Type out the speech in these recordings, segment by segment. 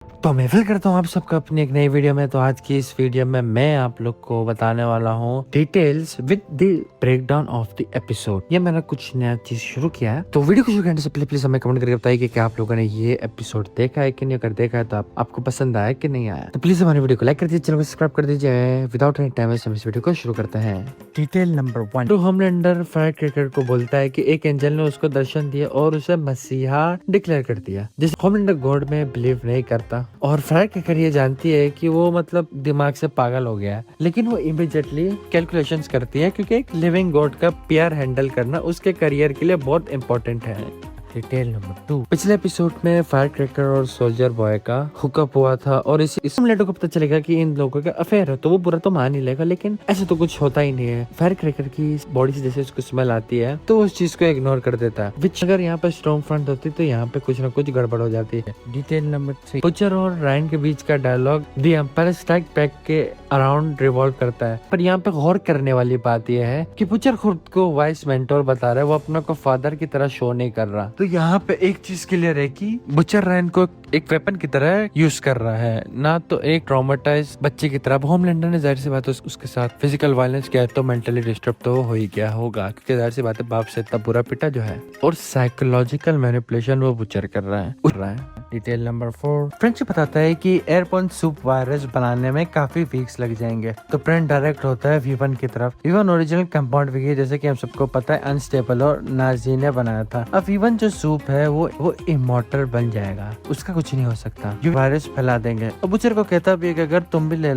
तो महफिल करता हूँ आप सबका अपनी एक नई वीडियो में। तो आज की इस वीडियो में मैं आप लोग को बताने वाला हूँ details with the break down of the episode. ये मैंने कुछ नया चीज शुरू किया है, तो वीडियो को शुरू करने से पहले प्लीज हमें कमेंट करके बताइए कि क्या आप लोगों ने ये एपिसोड देखा है कि नहीं। अगर देखा है तो आपको पसंद आया कि नहीं आया, तो प्लीज हमारी वीडियो को लाइक कर दीजिए, चैनल को सब्सक्राइब कर दीजिए। विदाउट एनी टाइम वेस्ट हम इस वीडियो को शुरू करते हैं। Detail number 1। तो होमलैंडर फायर क्रैकर को बोलता है कि एक एंजल ने उसको दर्शन दिया और उसे मसीहा डिक्लेयर कर दिया, जिसे होमलैंडर गॉड में बिलीव नहीं करता। और फायर क्रैकर ये जानती है कि वो मतलब दिमाग से पागल हो गया है, लेकिन वो इमीडिएटली कैलकुलेशंस करती है क्योंकि एक लिविंग गॉड का पीआर हैंडल करना उसके करियर के लिए बहुत इंपॉर्टेंट है। Detail number 2। पिछले एपिसोड में फायर क्रैकर और सोल्जर बॉय का हुकअप हुआ था और इस लेटो को पता चलेगा कि इन लोगों का अफेयर है, तो वो बुरा तो मान ही लेगा, लेकिन ऐसा तो कुछ होता ही नहीं है। फायर क्रैकर की बॉडी से जैसे उसको स्मेल आती है तो उस चीज को इग्नोर कर देता है, विच अगर यहाँ पे स्ट्रॉन्ग फ्रंट होती तो यहाँ पे कुछ ना कुछ गड़बड़ हो जाती है। Detail number 3। बुचर और रायन के बीच का dialogue the Empire Strike back के अराउंड रिवॉल्व करता है, पर यहाँ पे गौर करने वाली बात यह है कि बुचर खुद को वाइस मेंटोर बता रहा है, वो अपने को फादर की तरह शो नहीं कर रहा। तो यहाँ पे एक चीज क्लियर है कि बुचर रायन को एक वेपन की तरह यूज कर रहा है, ना तो एक ट्रॉमेटाइज बच्चे की तरह। होमलैंडर ने जाहिर सी बात है उसके साथ फिजिकल वायलेंस किया है, तो मेंटली डिस्टर्ब तो हो ही गया होगा, क्योंकि जाहिर सी बात है बाप से इतना बुरा पिटा जो है। और साइकोलॉजिकल मैनिपुलेशन वो बुचर कर रहा है। Detail number 4। फ्रेंच बताता है कि एयरपोर्न सूप वायरस बनाने में काफी वीक्स लग जाएंगे, तो प्रेन डायरेक्ट होता है वीवन की तरफ। वीवन ओरिजिनल कंपाउंड वीक है, जैसे कि हम सबको पता है, अनस्टेबल और नाजी ने बनाया था। अब वीवन जो सूप है वो इमॉर्टल बन जाएगा, उसका कुछ नहीं हो सकता, जो वायरस फैला देंगे। और बुचर को कहता भी है कि अगर तुम भी ले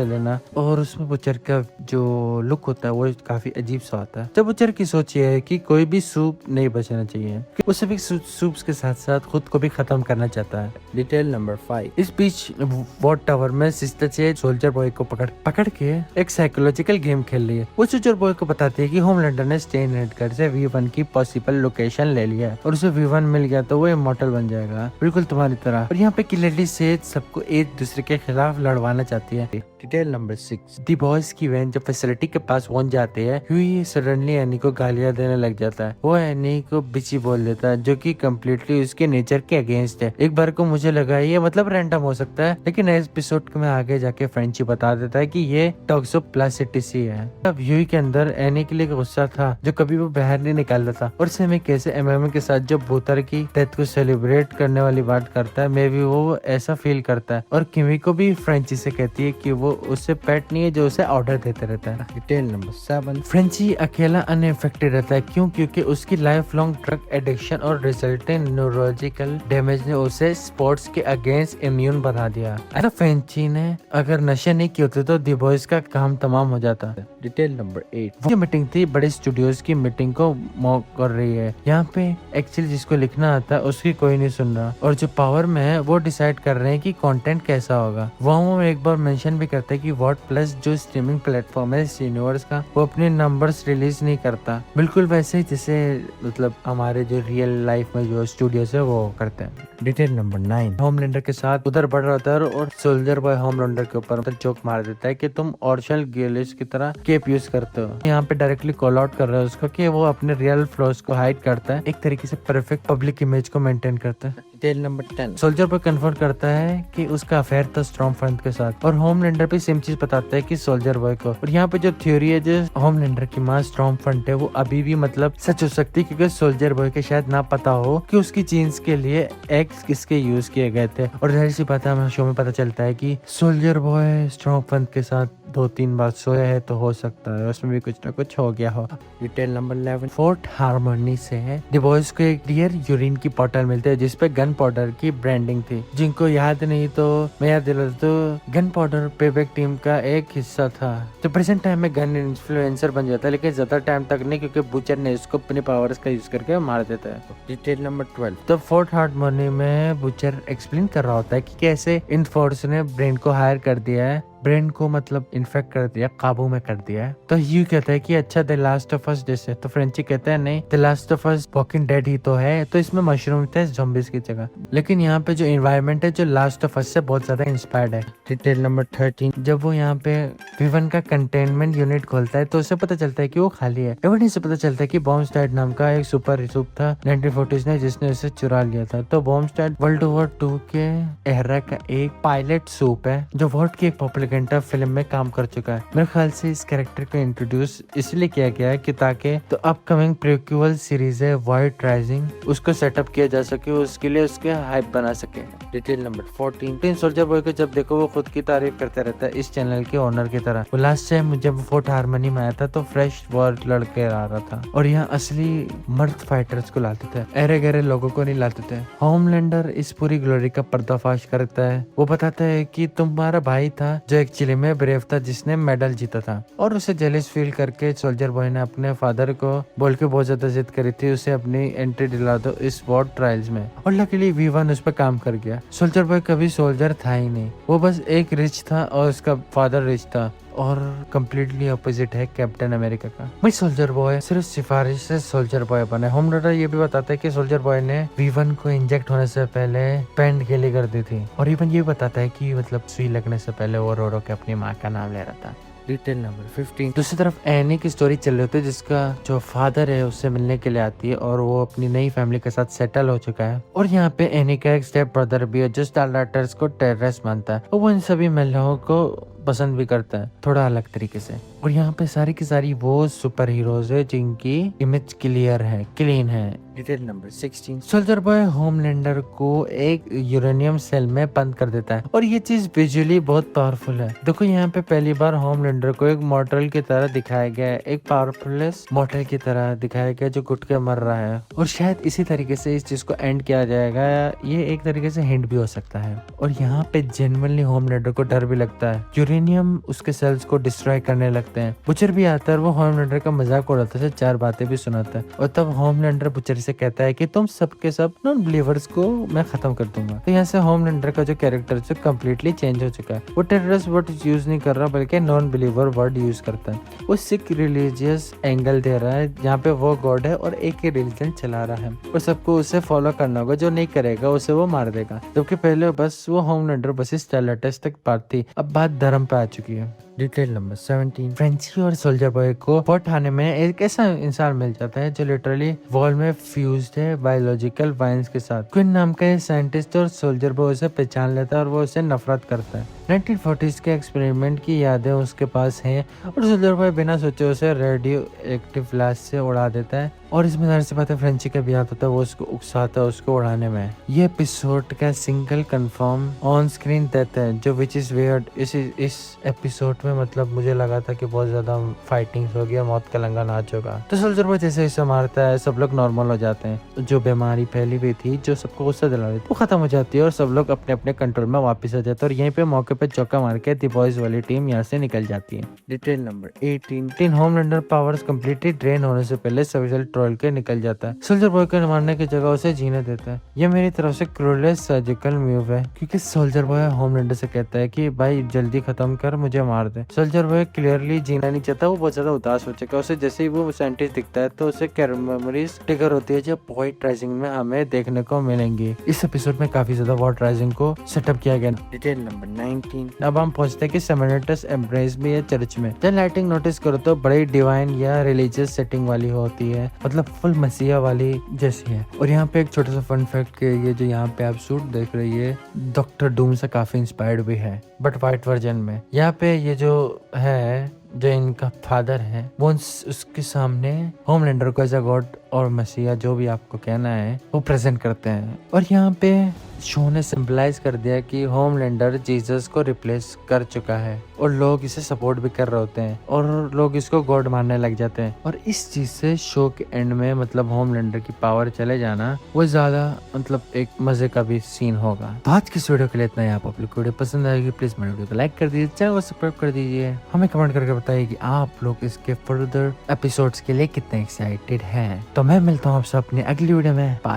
लेना। और उसमें बुचर का जो लुक होता है वो काफी अजीब सा होता है। तो बुचर की सोच ये है कि कोई भी सूप नहीं बचना चाहिए, वो सभी सूप्स के साथ साथ खुद को भी खत्म करना चाहता है। Detail number 5। इस बीच वॉट टावर में सिस्टर से सोल्जर बॉय को पकड़ के एक साइकोलॉजिकल गेम खेल रही है। वो सोल्जर बॉय को बताती है कि होमलैंडर ने स्टेन हेडकर से वी1 की पॉसिबल लोकेशन ले लिया है, और उसे वी1 मिल गया तो वो इमॉर्टल बन जाएगा, बिल्कुल तुम्हारी तरह। और यहाँ पे क्लियरली से सबको एक दूसरे के खिलाफ लड़वाना चाहती है। Detail number 6। दी बॉयज की वैन जब फैसिलिटी के पास पहुंच जाते हैं, ह्यूई सडनली एनी को गालियां देने लग जाता है। वो एनी को बिची बोल देता है, जो कि कम्प्लीटली उसके नेचर के अगेंस्ट है। एक बार को मुझे लगा ये मतलब रैंडम हो सकता है, लेकिन इस एपिसोड में आगे जाके फ्रेंची बता देता है कि ये टॉक्सोप्लासिटी है। अब ह्यूई के अंदर एनी के लिए गुस्सा था, जो कभी वो बाहर नहीं निकालता था। और सेमी कैसे एमएम के साथ जब बोतर की डेथ को सेलिब्रेट करने वाली बात करता है, मे भी वो ऐसा फील करता है। और किमी को भी फ्रेंची से कहती है कि वो उससे पेट नहीं है, जो उसे ऑर्डर देते रहता है। Detail number 7। फ्रेंची अकेला अनइफेक्टेड रहता है, क्यों? क्योंकि उसकी लाइफ लॉन्ग ड्रग एडिक्शन और रिजल्टिंग न्यूरोलॉजिकल डैमेज ने उसे स्पोर्ट्स के अगेंस्ट इम्यून बना दिया। ऐसा फ्रेंची ने अगर नशे नहीं किए होते तो दी बॉयज का काम तमाम हो जाता। Detail number 8। वो मीटिंग थी, बड़े स्टूडियोज की मीटिंग को मॉक कर रही है। यहाँ पे एक्चुअली जिसको लिखना आता है उसकी कोई नहीं सुन रहा, और जो पावर में है वो डिसाइड कर रहे हैं कि कंटेंट कैसा होगा। वो एक बार मेंशन भी करते हैं कि वॉट प्लस जो स्ट्रीमिंग प्लेटफॉर्म है इस यूनिवर्स का, वो अपने नंबर्स रिलीज नहीं करता, बिल्कुल वैसे ही जैसे मतलब हमारे जो रियल लाइफ में जो स्टूडियोज है वो करते हैं। Detail number 9। होमलैंडर के साथ उधर बढ़ रहा था और सोल्जर बॉय होमलैंडर के ऊपर चोक मार देता है कि तुम ऑर्शल गेलिस की तरह केप यूज करते हो। यहाँ पे डायरेक्टली कॉल आउट कर रहा है उसको कि वो अपने रियल फ्लॉज को हाइड करता है, एक तरीके से परफेक्ट पब्लिक इमेज को मेंटेन करता है। Detail number 10। Soldier boy confirm करता है कि उसका अफेयर था स्ट्रॉन्ग फ्रंट के साथ, और होमलैंडर भी सेम चीज बताता है कि सोल्जर बॉय को। और यहाँ पे जो थ्योरी है जो होमलैंडर की माँ स्ट्रॉन्ग फ्रंट है, वो अभी भी मतलब सच हो सकती है, क्योंकि सोल्जर बॉय के शायद ना पता हो कि उसकी जीन्स के लिए एग्स किसके यूज किए गए थे। और जाहिर सी बात है हमें शो में पता चलता है कि सोल्जर बॉय स्ट्रॉन्ग फ्रंट के साथ 2-3 बार सोया है, तो हो सकता है उसमें भी कुछ ना कुछ हो गया हो। Detail number 11। फोर्ट हार्मोनी से द बॉयज को एक डियर यूरिन की बॉटल मिलती है जिसपे गन पाउडर की ब्रांडिंग थी। जिनको याद नहीं तो मैं याद दिला तो गन पाउडर पेबैक टीम का एक हिस्सा था, तो प्रेजेंट टाइम में गन इन्फ्लुएंसर बन जाता है, लेकिन ज्यादा टाइम तक नहीं, क्योंकि बुचर ने इसको अपने पावर्स का यूज करके मार देता है। Detail number 12। तो फोर्ट हार्मोनी में बुचर एक्सप्लेन कर रहा होता है कि कैसे इन फोर्स ने ब्रेन को हायर कर दिया है ब्रेन को मतलब इन्फेक्ट कर दिया, काबू में कर दिया है। तो ह्यू कहता है कि अच्छा द लास्ट ऑफ अस जैसे, तो फ्रेंची कहता है नहीं, the last of us walking dead ही तो है, तो इसमें मशरूम थे ज़ॉम्बीज की जगह। लेकिन यहाँ पे जो एनवायरनमेंट है जो लास्ट ऑफ अस से बहुत ज्यादा इंस्पायर्ड है। डिटेल नंबर 13, जब वो यहाँ पे विवन का कंटेनमेंट यूनिट खोलता है तो उसे पता चलता है कि वो खाली है। एविडेंस से पता चलता है कि बॉम्बस्टैट नाम का एक सुपर सूप था 1940s ने जिसने उसे चुरा लिया था। तो बॉम्बस्टैट वर्ल्ड वॉर 2 के एरा का एक पायलट सूप है जो वॉर्ड की एक प्रोपेगेंडा फिल्म में काम कर चुका है। मेरे ख्याल से इस कैरेक्टर को इंट्रोड्यूस इसलिए किया गया है कि ताकि तो अपकमिंग प्रीक्वल सीरीज है वाइट राइजिंग उसको सेटअप किया जा सके, उसके लिए उसके हाइप बना सके। Detail number 14, tin soldier boy को जब देखो वो खुद की तारीफ करता रहता है इस चैनल के ओनर की तरह। वो लास्ट टाइम जब फोर्ट हार्मनी में आया था तो फ्रेश वॉर लड़के आ रहा था और यहाँ असली मर्द फाइटर्स को लाते थे, अरे गहरे लोगों को नहीं लाते थे। होमलैंडर इस पूरी ग्लोरी का पर्दाफाश करता है। वो बताता है कि तुम्हारा भाई था जो एक्चुअली में ब्रेव था जिसने मेडल जीता था, और उसे जेलिस फील करके सोल्जर बॉय ने अपने फादर को बोल के बहुत ज्यादा जिद करी थी उसे अपनी एंट्री दिला दो इस वॉर ट्रायल्स में, और लकीली V1 उस पर काम कर गया। सोल्जर बॉय कभी सोल्जर था ही नहीं, वो बस एक रिच था और उसका फादर रिच था, और कम्प्लीटली अपोजिट है कैप्टन अमेरिका का। भाई सोल्जर बॉय सिर्फ सिफारिश से सोल्जर बॉय बने। होमलैंडर ये भी बताता है कि सोल्जर बॉय ने V1 को इंजेक्ट होने से पहले पेंट के लिए कर दी थी, और इवन ये बताता है कि मतलब सुई लगने से पहले वो रो रो के अपनी माँ का नाम ले रहा था। डिटेल नंबर 15, दूसरी तरफ एनी की स्टोरी चल रही होती है जिसका जो फादर है उससे मिलने के लिए आती है और वो अपनी नई फैमिली के साथ सेटल हो चुका है। और यहाँ पे एनी का एक स्टेप ब्रदर भी है जो स्टारलाइटर्स को टेररिस्ट मानता है और वो इन सभी महिलाओं को पसंद भी करता है थोड़ा अलग तरीके से। और यहाँ पे सारी की सारी वो सुपर हीरोज है जिनकी इमेज क्लियर है, क्लीन है। Detail number 16, soldier boy Homelander को एक यूरेनियम सेल में बंद कर देता है और ये चीज विजुअली बहुत पावरफुल है। देखो यहाँ पे पहली बार होमलैंडर को एक मॉर्टल की तरह दिखाया गया है, एक पावरफुलेस मॉर्टल की तरह दिखाया गया जो घुट के मर रहा है, और शायद इसी तरीके से इस चीज को एंड किया जाएगा। ये एक तरीके से हिंट भी हो सकता है। और यहाँ पे जेन्युइनली होमलैंडर को डर भी लगता है, यूरेनियम उसके सेल्स को डिस्ट्रॉय करने लगते हैं। बुचर भी आता है और वो होमलैंडर का मजाक उड़ाता है, 4 बातें भी सुनाता है, और तब होमलैंडर बुचर से कहता है कि तुम सबके सब नॉन बिलीवर्स को मैं खत्म कर दूंगा। तो यहाँ से होमलैंडर का जो कैरेक्टर है कम्प्लीटली चेंज हो चुका है। वो टेररिस्ट वर्ड यूज नहीं कर रहा बल्कि नॉन बिलीवर वर्ड यूज करता है। वो सिख रिलीजियस एंगल दे रहा है जहाँ पे वो गॉड है और एक ही रिलीजन चला रहा है और सबको उसे फॉलो करना होगा, जो नहीं करेगा उसे वो मार देगा। जबकि पहले बस वो होमलैंडर बस इस स्टारलाइटर्स तक बात थी, अब बात धर्म पे आ चुकी है। डिटेल नंबर 17, फ्रेंची और सोल्जर बॉय को फोर्ट थाने में एक ऐसा इंसान मिल जाता है जो लिटरली वॉल में फ्यूज्ड है बायोलॉजिकल वाइन्स के साथ। क्विन नाम का साइंटिस्ट और सोल्जर बॉय उसे पहचान लेता है और वो उसे नफरत करता है। 1940s के एक्सपेरिमेंट की यादें उसके पास हैं और सोल्जर बॉय बिना सोचे उसे रेडियो एक्टिव फ्लैश से उड़ा देता है, और इसमें जाहिर सी बात है फ्रेंची का भी हाथ होता है, वो उसको उकसाता है उसको उड़ाने में। ये एपिसोड का single confirm on screen death है जो विच इज वियर्ड। इस एपिसोड में मतलब मुझे लगा था कि बहुत ज्यादा फाइटिंग्स हो गया, मौत का लंगा नाच होगा। तो सोल्जर बॉय जैसे इसे मारता है सब लोग नॉर्मल हो जाते हैं। जो बीमारी फैली हुई थी जो सबको गुस्सा दिला रही थी वो खत्म हो जाती है और सब लोग अपने अपने कंट्रोल में वापस आ जाते हैं, और यहीं पे मौके पे चौका मार के द बॉयज वाली टीम यहाँ से निकल जाती है। Detail number 18, Homelander powers completely drain होने से पहले सर्विसल ट्रोल के निकल जाता है। सोल्जर बॉय को मारने की जगह उसे जीने देता है। ये मेरी तरफ से क्रूलेस्ट सर्जिकल मूव है क्योंकि सोल्जर बॉय होमलैंडर से कहता है कि भाई जल्दी खत्म कर, मुझे मार दे। सोल्जर बॉय क्लियरली जीना नहीं चाहता, वो बहुत ज्यादा उदास हो चुका है। उसे जैसे ही वो साइंटिस्ट दिखता है तो उसे मेमोरीज ट्रिगर होती है जो वॉइट राइजिंग में हमें देखने को मिलेंगी। इस एपिसोड में काफी ज्यादा वॉइट राइजिंग को सेटअप किया गया। डिटेल नंबर 19, अब हम पहुंचते हैं कि सेमेनेटस एम्ब्रेस भी है चर्च में। जब लाइटिंग नोटिस करो तो बड़ी डिवाइन या रिलीजियस सेटिंग वाली होती है, मतलब फुल मसीहा वाली जैसी है। और यहाँ पे एक छोटा सा फन फैक्ट कि ये जो यहाँ पे आप सूट देख रही है डॉक्टर डूम से काफी इंस्पायर्ड भी है बट व्हाइट वर्जन में। यहाँ पे ये जो है जो इनका फादर है वो उसके सामने होमलैंडर को एज अ गॉड और मसीहा जो भी आपको कहना है वो प्रेजेंट करते हैं। और यहाँ पे शो ने सिंबलाइज कर दिया कि होमलैंडर जीसस को रिप्लेस कर चुका है और लोग इसे सपोर्ट भी कर रहे होते हैं और लोग इसको गॉड मानने लग जाते हैं। और इस चीज से शो के एंड में मतलब होमलैंडर की पावर चले जाना वो ज्यादा मतलब एक मजे का भी सीन होगा। तो आज की इस वीडियो के लिए इतना ही। आप लोग वीडियो पसंद आएगी प्लीज मेरे वीडियो को लाइक कर दीजिए, चैनल को सब्सक्राइब कर दीजिए, हमें कमेंट करके बताइए कि आप लोग इसके फर्दर एपिसोड्स के लिए कितने एक्साइटेड हैं। तो मैं मिलता हूँ आपसे अपनी अगली वीडियो में। बाय।